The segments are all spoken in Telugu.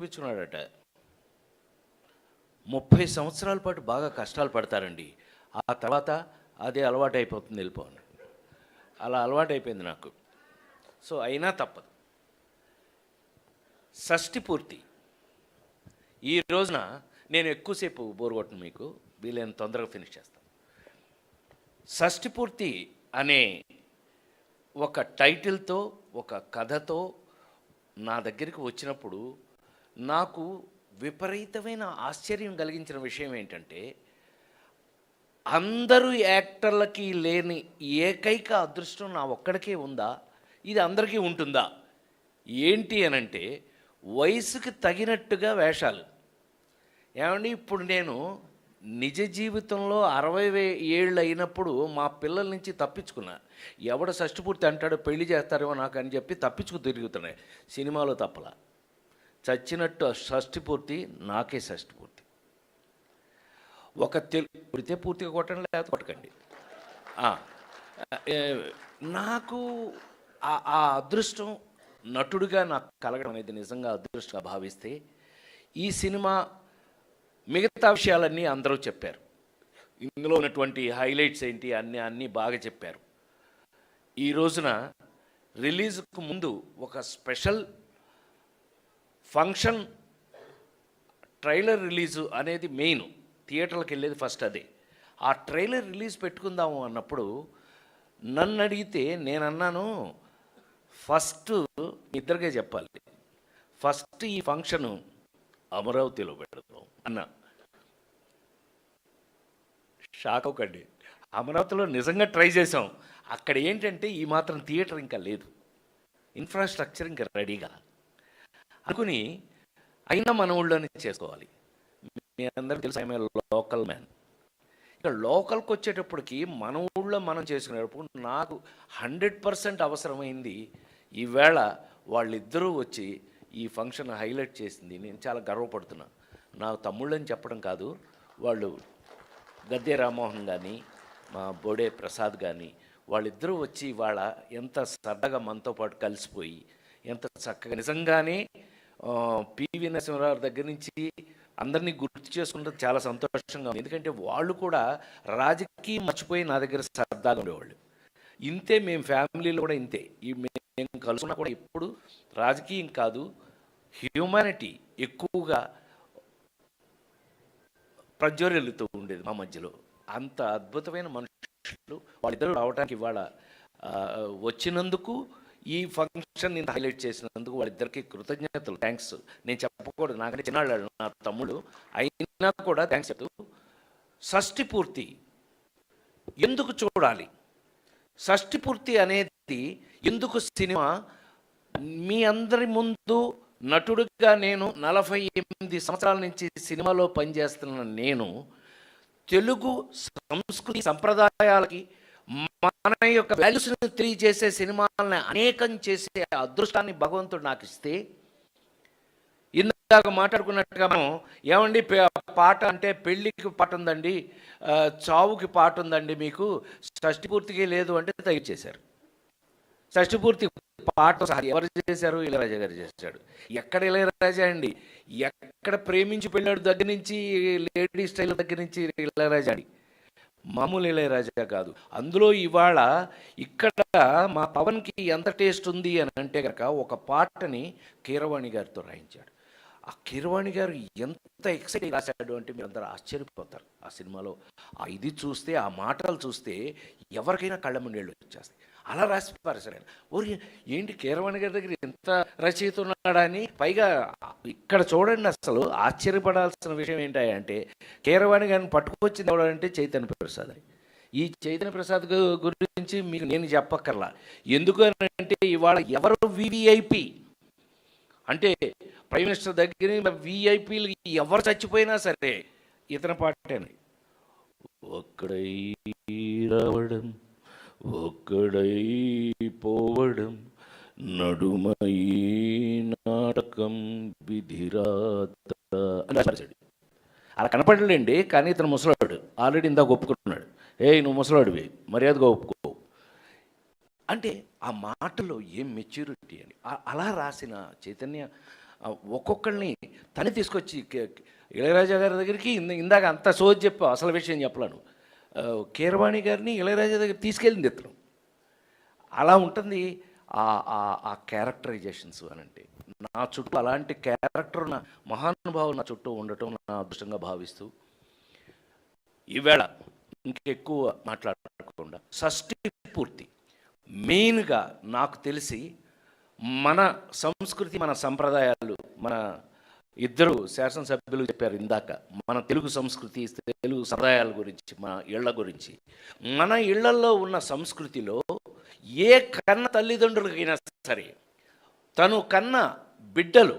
చూపించుకున్నాడట. 30 సంవత్సరాల పాటు బాగా కష్టాలు పడతారండి. ఆ తర్వాత అదే అలవాటు అయిపోతుంది, వెళ్ళిపోను. అలా అలవాటు అయిపోయింది నాకు. సో అయినా తప్పదు. షష్ఠి పూర్తి ఈ రోజున నేను ఎక్కువసేపు బోర్ కొట్టను, మీకు వీలైన తొందరగా ఫినిష్ చేస్తాను. షష్ఠి పూర్తి అనే ఒక టైటిల్తో, ఒక కథతో నా దగ్గరికి వచ్చినప్పుడు నాకు విపరీతమైన ఆశ్చర్యం కలిగించిన విషయం ఏంటంటే, అందరూ యాక్టర్లకి లేని ఏకైక అదృష్టం నా ఒక్కడికే ఉందా, ఇది అందరికీ ఉంటుందా ఏంటి అనంటే, వయసుకి తగినట్టుగా వేషాలు. ఏమండి, ఇప్పుడు నేను నిజ జీవితంలో 60 ఏళ్ళు అయినప్పుడు మా పిల్లల నుంచి తప్పించుకున్నా. ఎవడ షష్ఠి పూర్తి అంటాడో పెళ్లి చేస్తారేమో నాకు అని చెప్పి తప్పించుకు తిరుగుతున్నాయి. సినిమాలో తప్పలా, చచ్చినట్టు షష్ఠి పూర్తి నాకే షష్ఠి పూర్తి. ఒక పుడితే పూర్తిగా కొట్టండి, లేకపోతే కొట్టకండి. నాకు ఆ అదృష్టం నటుడిగా నాకు కలగడం అనేది నిజంగా అదృష్టంగా భావిస్తే, ఈ సినిమా మిగతా విషయాలన్నీ అందరూ చెప్పారు. ఇందులో ఉన్నటువంటి హైలైట్స్ ఏంటి అన్నీ బాగా చెప్పారు. ఈ రోజున రిలీజ్కు ముందు ఒక స్పెషల్ ఫంక్షన్, ట్రైలర్ రిలీజు అనేది మెయిన్. థియేటర్లకు వెళ్ళేది ఫస్ట్ అదే. ఆ ట్రైలర్ రిలీజ్ పెట్టుకుందాము అన్నప్పుడు నన్ను అడిగితే నేను అన్నాను, ఫస్ట్ ఇద్దరికే చెప్పాలి, ఫస్ట్ ఈ ఫంక్షను అమరావతిలో పెడతాం అన్నా. షాక్ అవ్వకండి, అమరావతిలో నిజంగా ట్రై చేసాం. అక్కడ ఏంటంటే ఈ మాత్రం థియేటర్ ఇంకా లేదు, ఇన్ఫ్రాస్ట్రక్చర్ ఇంకా రెడీగా అనుకుని, అయినా మన ఊళ్ళోనే చేసుకోవాలి. మీ అందరికీ తెలుసు, ఐఎమ్ లోకల్ మ్యాన్. ఇక లోకల్కి వచ్చేటప్పటికి మన ఊళ్ళో మనం చేసుకునేటప్పుడు నాకు 100% అవసరమైంది. ఈవేళ వాళ్ళిద్దరూ వచ్చి ఈ ఫంక్షన్ హైలైట్ చేసింది. నేను చాలా గర్వపడుతున్నా. నా తమ్ముళ్ళని చెప్పడం కాదు, వాళ్ళు గద్దె రామ్మోహన్ కానీ, మా బోడే ప్రసాద్ కానీ, వాళ్ళిద్దరూ వచ్చి వాళ్ళ ఎంత సరదాగా మనతో పాటు కలిసిపోయి, ఎంత చక్కగా, నిజంగానే పివి నరసింహారావు దగ్గర నుంచి అందరినీ గుర్తు చేసుకుంటే చాలా సంతోషంగా ఉంది. ఎందుకంటే వాళ్ళు కూడా రాజకీయం మర్చిపోయి నా దగ్గర సరదాగా ఉండేవాళ్ళు. ఇంతే, మేము ఫ్యామిలీలో కూడా ఇంతే. ఈ మేము కలుసుకున్నా కూడా ఎప్పుడు రాజకీయం కాదు, హ్యూమానిటీ ఎక్కువగా ప్రజ్వరిల్లుతూ ఉండేది మా మధ్యలో. అంత అద్భుతమైన మనుషులు వాళ్ళిద్దరూ రావడానికి ఇవాళ వచ్చినందుకు, ఈ ఫంక్షన్ నేను హైలైట్ చేసినందుకు వాళ్ళిద్దరికీ కృతజ్ఞతలు, థ్యాంక్స్. నేను చెప్పకూడదు, నాకంటే చిన్నాళ్ళు నా తమ్ముడు, అయినా కూడా థ్యాంక్స్ చెప్తూ, షష్ఠి పూర్తి ఎందుకు చూడాలి, షష్ఠి పూర్తి అనేది ఎందుకు సినిమా, మీ అందరి ముందు నటుడిగా నేను 48 సంవత్సరాల నుంచి సినిమాలో పనిచేస్తున్న నేను, తెలుగు సంస్కృతి సంప్రదాయాలకి మన యొక్క వాల్యూస్ని తెలియజేసే సినిమాలని అనేకం చేసే అదృష్టాన్ని భగవంతుడు నాకు ఇస్తే, ఇందాక మాట్లాడుకున్నట్టుగా మనం ఏమండి పాట అంటే పెళ్ళికి పాట ఉందండి, చావుకి పాట ఉందండి, మీకు షష్ఠి పూర్తికి లేదు అంటే తగ్గించేశారు. షష్ఠి పూర్తి పాట ఎవరు చేశారు? ఇళయరాజా గారు చేశాడు. ఎక్కడ ఇళయరాజా అండి, ఎక్కడ ప్రేమించి పెళ్ళాడు దగ్గర నుంచి, లేడీ స్టైల్ దగ్గర నుంచి ఇళయరాజా అండి, మామూలు ఇళయరాజా కాదు. అందులో ఇవాళ ఇక్కడ మా పవన్కి ఎంత టేస్ట్ ఉంది అని అంటే కనుక, ఒక పాటని కీరవాణి గారితో రాయించాడు. ఆ కీరవాణి గారు ఎంత ఎక్సైటింగ్ రాశాడు అంటే మీరు అందరూ ఆశ్చర్యపోతారు. ఆ సినిమాలో ఇది చూస్తే, ఆ మాటలు చూస్తే ఎవరికైనా కళ్ళ ముండేళ్ళు వచ్చేస్తాయి. అలా రాసి పారేశారు ఆయన. ఓరి ఏంటి కీరవాణి గారి దగ్గర ఎంత రచయిత ఉన్నాడా అని. పైగా ఇక్కడ చూడండి, అసలు ఆశ్చర్యపడాల్సిన విషయం ఏంటంటే, కీరవాణి గారిని పట్టుకొచ్చింది ఎవడంటే చైతన్య ప్రసాద్. ఈ చైతన్య ప్రసాద్ గురించి మీకు నేను చెప్పక్కర్లా. ఎందుకు అంటే ఇవాళ ఎవరు వివిఐపి అంటే ప్రైమ్ మినిస్టర్ దగ్గర విఐపీలు ఎవరు చచ్చిపోయినా సరే ఇతని పాటేనే. ఒక్కడై రావడం, ఒక్కడై పోవడం, నడుమై నాటకం విధిరాత అని రాశాడు. అలా కనపడలేండి, కానీ ఇతను ముసలాడు. ఆల్రెడీ ఇందాక ఒప్పుకున్నాడు, నువ్వు ముసలాడివి, మర్యాదగా ఒప్పుకో అంటే. ఆ మాటలో ఏం మెచ్యూరిటీ అని అలా రాసిన చైతన్య ఒక్కొక్కరిని తని తీసుకొచ్చి ఇళయరాజా గారి దగ్గరికి ఇందాక అంత సోది చెప్పావు, అసలు విషయం చెప్పలేను. కీరవాణి గారిని ఇళయరాజా దగ్గర తీసుకెళ్ళింది ఇతను. అలా ఉంటుంది ఆ క్యారెక్టరైజేషన్స్ అని అంటే. నా చుట్టూ అలాంటి క్యారెక్టర్ ఉన్న మహానుభావులు నా చుట్టూ ఉండటం నా అదృష్టంగా భావిస్తూ, ఈవేళ ఇంకెక్కువ మాట్లాడకుండా షష్ఠి పూర్తి మెయిన్గా నాకు తెలిసి మన సంస్కృతి, మన సంప్రదాయాలు, మన ఇద్దరు శాసనసభ్యులు చెప్పారు ఇందాక, మన తెలుగు సంస్కృతి, తెలుగు సంప్రదాయాల గురించి, మన ఇళ్ల గురించి. మన ఇళ్లల్లో ఉన్న సంస్కృతిలో ఏ కన్న తల్లిదండ్రులకైనా సరే తను కన్న బిడ్డలు,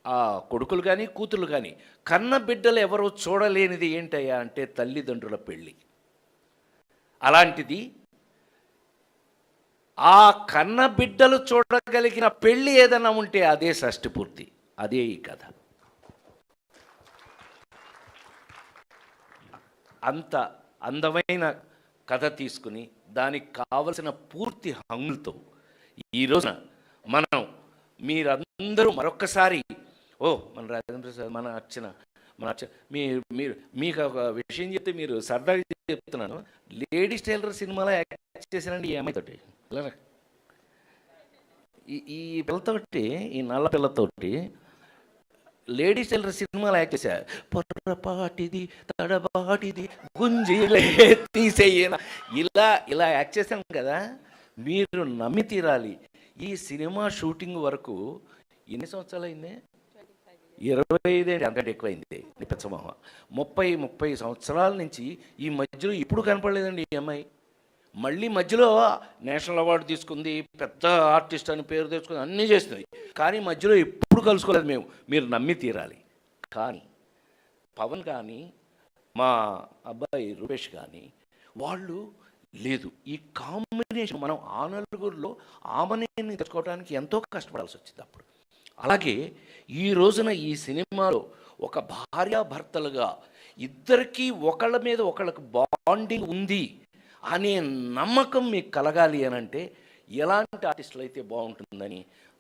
ఆ కొడుకులు కానీ కూతురు కానీ, కన్న బిడ్డలు ఎవరో చూడలేనిది ఏంటయ్యా అంటే తల్లిదండ్రుల పెళ్ళి. అలాంటిది ఆ కన్న బిడ్డలు చూడగలిగిన పెళ్ళి ఏదైనా ఉంటే అదే షష్ఠి పూర్తి, అదే ఈ కథ. అంత అందమైన కథ తీసుకుని దానికి కావలసిన పూర్తి హంగులతో ఈ రోజున మనం మీరందరూ మరొక్కసారి మన రాజేంద్ర ప్రసాద్, మన అర్చన మీరు మీకు ఒక విషయం చెప్తే మీరు సరదాగా చెప్తున్నాను. లేడీస్ టైలర్ సినిమాలో యాక్ట్ చేశానండి ఈ అమ్మాయితోటి. ఈ పిల్లతోటి, ఈ నల్ల పిల్లతోటి లేడీస్ టైలర్ సినిమాలో యాక్ట్ చేశారు. పొరపాటిది తడబాటిది గుంజిలే తీసేయన, ఇలా యాక్ట్ చేశాను కదా. మీరు నమ్మి తీరాలి. ఈ సినిమా షూటింగ్ వరకు ఎన్ని సంవత్సరాలు అయింది? 25 అంతకంటే ఎక్కువైంది. పిచ్చమోహ 30 సంవత్సరాల నుంచి ఈ మధ్యలో ఇప్పుడు కనపడలేదండి ఈ అమ్మాయి. మళ్ళీ మధ్యలో నేషనల్ అవార్డు తీసుకుంది, పెద్ద ఆర్టిస్ట్ అని పేరు తెచ్చుకుంది, అన్నీ చేస్తుంది. కానీ మధ్యలో ఎప్పుడు కలుసుకోలేదు మేము, మీరు నమ్మి తీరాలి. కానీ పవన్ కానీ మా అబ్బాయి రూపేష్ కానీ వాళ్ళు లేదు. ఈ కాంబినేషన్ మనం ఆ నలుగురిలో ఆమెని తెచ్చుకోవడానికి ఎంతో కష్టపడాల్సి వచ్చింది అప్పుడు. అలాగే ఈ రోజున ఈ సినిమాలో ఒక భార్యాభర్తలుగా ఇద్దరికీ ఒకళ్ళ మీద ఒకళ్ళకి బాండింగ్ ఉంది అనే నమ్మకం మీకు కలగాలి అని అంటే ఎలాంటి ఆర్టిస్టులు అయితే బాగుంటుందని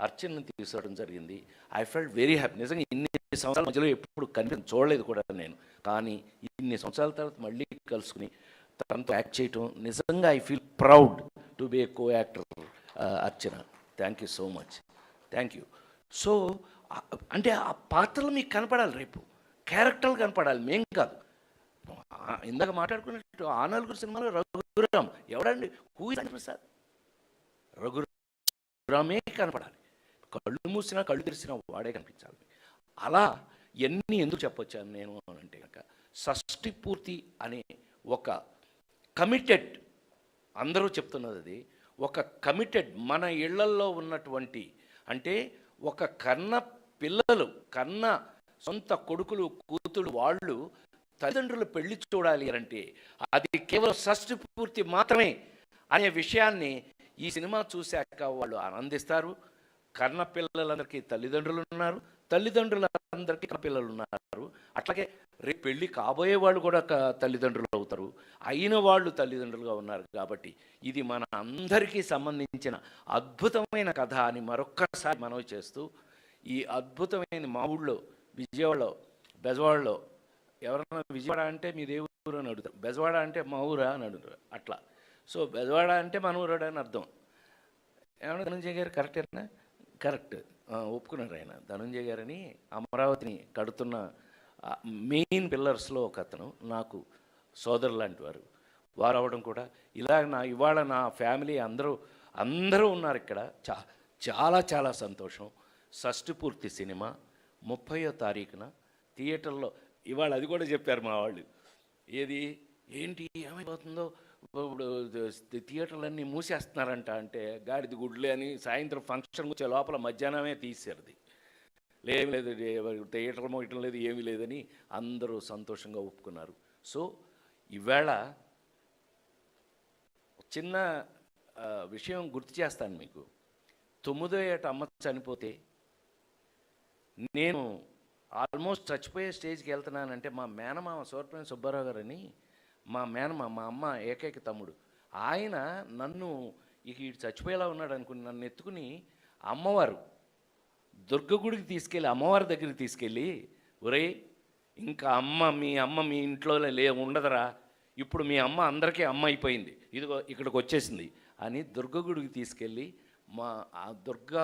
అర్చనని తీసుకోవడం జరిగింది. I felt very happy. నిజంగా ఇన్ని సంవత్సరాల మధ్యలో ఎప్పుడు చూడలేదు కూడా నేను, కానీ ఇన్ని సంవత్సరాల తర్వాత మళ్ళీ కలుసుకుని తనతో యాక్ట్ చేయటం నిజంగా I feel proud to be A co actor Archana. Thank you so much. Thank you. So అంటే ఆ పాత్రలు మీకు కనపడాలి, రేపు క్యారెక్టర్లు కనపడాలి, మేం కాదు. ఇందాక మాట్లాడుకున్నట్టు ఆ నలుగురు సినిమాలో రఘురామ్ ఎవడండి? Who is Prasad? రఘురామే కనపడాలి. కళ్ళు మూసినా కళ్ళు తెరిసినా వాడే కనిపించాలి. అలా ఎన్ని ఎందుకు చెప్పొచ్చాను నేను అంటే కనుక, షష్ఠి పూర్తి అనే ఒక కమిటెడ్, అందరూ చెప్తున్నది అది, ఒక కమిటెడ్ మన ఇళ్లల్లో ఉన్నటువంటి, అంటే ఒక కన్న పిల్లలు, కన్న సొంత కొడుకులు కూతురు వాళ్ళు తల్లిదండ్రులు పెళ్లి చూడాలి అంటే అది కేవలం షష్ఠి పూర్తి మాత్రమే అనే విషయాన్ని ఈ సినిమా చూశాక వాళ్ళు ఆనందిస్తారు. కన్న పిల్లలందరికీ తల్లిదండ్రులు ఉన్నారు, తల్లిదండ్రులందరికీ కన్న పిల్లలు ఉన్నారు. అట్లాగే రేపు పెళ్ళి కాబోయే వాళ్ళు కూడా తల్లిదండ్రులు అవుతారు, అయిన వాళ్ళు తల్లిదండ్రులుగా ఉన్నారు. కాబట్టి ఇది మన అందరికీ సంబంధించిన అద్భుతమైన కథ అని మరొక్కసారి మనవి చేస్తూ, ఈ అద్భుతమైన మా ఊళ్ళో విజయవాడలో, బెజవాడలో ఎవరన్నా విజయవాడ అంటే మీదే ఊరు అని అడుగుతారు, బెజవాడ అంటే మా ఊరా అని అడుగుతారు. అట్లా సో బెజవాడ అంటే మన ఊరాడు అని అర్థం. ఏమన్నా ధనంజయ గారు కరెక్టేనా? కరెక్ట్, ఒప్పుకున్నారు ఆయన. ధనంజయ గారని అమరావతిని కడుతున్న మెయిన్ పిల్లర్స్లో ఒక అతను, నాకు సోదరు లాంటి వారు అవ్వడం కూడా ఇలా ఇవాళ నా ఫ్యామిలీ అందరూ ఉన్నారు ఇక్కడ. చాలా చాలా సంతోషం. షష్ఠి పూర్తి సినిమా 30వ తారీఖున థియేటర్లో, ఇవాళ అది కూడా చెప్పారు మా వాళ్ళు, ఏంటి ఏమైపోతుందో ఇప్పుడు థియేటర్లన్నీ మూసేస్తున్నారంట అంటే, గాడిది గుడ్లే అని సాయంత్రం ఫంక్షన్ వచ్చే లోపల మధ్యాహ్నమే తీసేది. లేదు థియేటర్ మోయటం లేదు, ఏమీ లేదని అందరూ సంతోషంగా ఒప్పుకున్నారు. సో ఈవేళ చిన్న విషయం గుర్తు చేస్తాను మీకు. 9వ ఏట అమ్మ చనిపోతే నేను ఆల్మోస్ట్ చచ్చిపోయే స్టేజ్కి వెళ్తున్నానంటే, మా మేనమామ సూరపల్లి సుబ్బారావు గారని, మా అమ్మ ఏకైక తమ్ముడు, ఆయన నన్ను ఇటు చచ్చిపోయేలా ఉన్నాడు అనుకుని నన్ను ఎత్తుకుని అమ్మవారు దుర్గ గుడికి తీసుకెళ్ళి అమ్మవారి దగ్గరికి తీసుకెళ్ళి, ఒరేయ్ ఇంకా మీ అమ్మ మీ ఇంట్లో ఉండదురా, ఇప్పుడు మీ అమ్మ అందరికీ అమ్మ అయిపోయింది, ఇదిగో ఇక్కడికి వచ్చేసింది అని దుర్గ గుడికి తీసుకెళ్ళి ఆ దుర్గా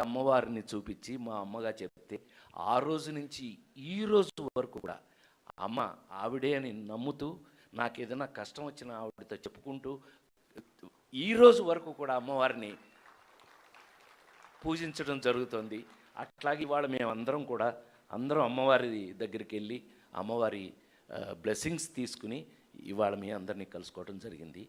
అమ్మవారిని చూపించి మా అమ్మగా చెప్తే, ఆ రోజు నుంచి ఈ రోజు వరకు కూడా అమ్మ ఆవిడే అని నమ్ముతూ, నాకు ఏదైనా కష్టం వచ్చిన ఆవిడతో చెప్పుకుంటూ ఈ రోజు వరకు కూడా అమ్మవారిని పూజించడం జరుగుతుంది. అట్లాగే ఇవాళ మేమందరం కూడా అందరం అమ్మవారి దగ్గరికి వెళ్ళి అమ్మవారి బ్లెస్సింగ్స్ తీసుకుని ఇవాళ మీ అందరినీ కలుసుకోవడం జరిగింది.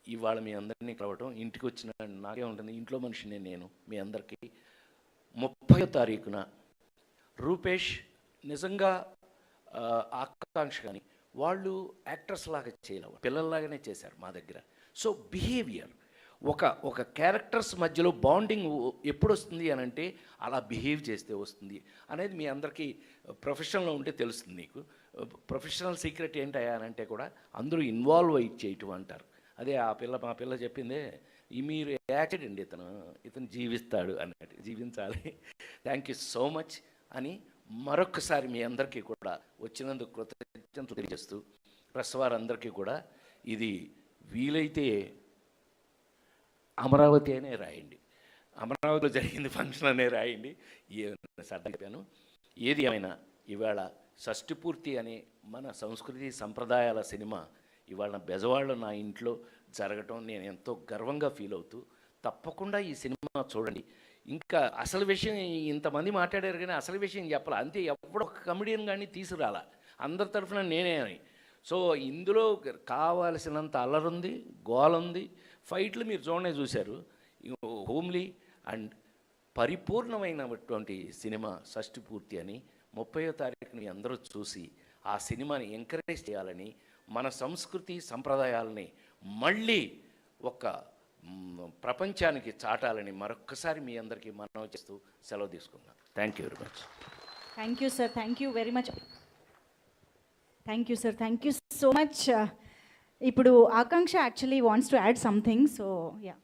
ఇవాళ మీ అందరినీ కలవటం, ఇంటికి వచ్చిన నాకే ఉంటుంది, ఇంట్లో మనిషినే నేను మీ అందరికీ. 30వ తారీఖున రూపేష్ నిజంగా ఆకాంక్ష కానీ వాళ్ళు యాక్టర్స్ లాగా చేయలేవు, పిల్లల్లాగానే చేశారు మా దగ్గర. సో బిహేవియర్, ఒక క్యారెక్టర్స్ మధ్యలో బాండింగ్ ఎప్పుడు వస్తుంది అని అంటే అలా బిహేవ్ చేస్తే వస్తుంది అనేది మీ అందరికీ ప్రొఫెషనల్లో ఉంటే తెలుస్తుంది. నీకు ప్రొఫెషనల్ సీక్రెట్ ఏంటయ్యా అని అంటే కూడా అందరూ ఇన్వాల్వ్ అయ్యి చేయటం అంటారు. అదే మా పిల్ల చెప్పిందే, మీరు యాక్సిడెంట్ ఇతను జీవిస్తాడు అన్నట్టు, జీవించాలి. థ్యాంక్ యూ సో మచ్ అని మరొకసారి మీ అందరికీ కూడా వచ్చినందుకు కృతజ్ఞతలు తెలియజేస్తూ, ప్రెస్ వారందరికీ కూడా ఇది వీలైతే అమరావతి అనే రాయండి, అమరావతిలో జరిగింది ఫంక్షన్ అనే రాయండి. చెప్పాను. ఏది ఏమైనా ఇవాళ షష్ఠి పూర్తి అనే మన సంస్కృతి సంప్రదాయాల సినిమా ఇవాళ బెజవాడలో నా ఇంట్లో జరగటం నేను ఎంతో గర్వంగా ఫీల్ అవుతూ, తప్పకుండా ఈ సినిమా చూడండి. ఇంకా అసలు విషయం ఇంతమంది మాట్లాడారు కానీ అసలు విషయం చెప్పాలి అంతే. ఎప్పుడో ఒక కమెడియన్ కానీ తీసుకురాలా, అందరి తరఫున నేనే అని. సో ఇందులో కావాల్సినంత అల్లరుంది, గోలుంది, ఫైట్లు మీరు చూశారు. హోమ్లీ అండ్ పరిపూర్ణమైనటువంటి సినిమా షష్ఠి పూర్తి అని 30వ తారీఖున మీ అందరూ చూసి ఆ సినిమాని ఎంకరేజ్ చేయాలని, మన సంస్కృతి సంప్రదాయాలని మళ్ళీ ఒక ప్రపంచానికి చాటాలని మరొక్కసారి మీ అందరికీ మనవి చేస్తూ సెలవు తీసుకున్నాను. Thank you very much. Thank you sir, thank you very much. Thank you sir, thank you so much. ఇప్పుడు Akanksha actually wants to add something, so yeah.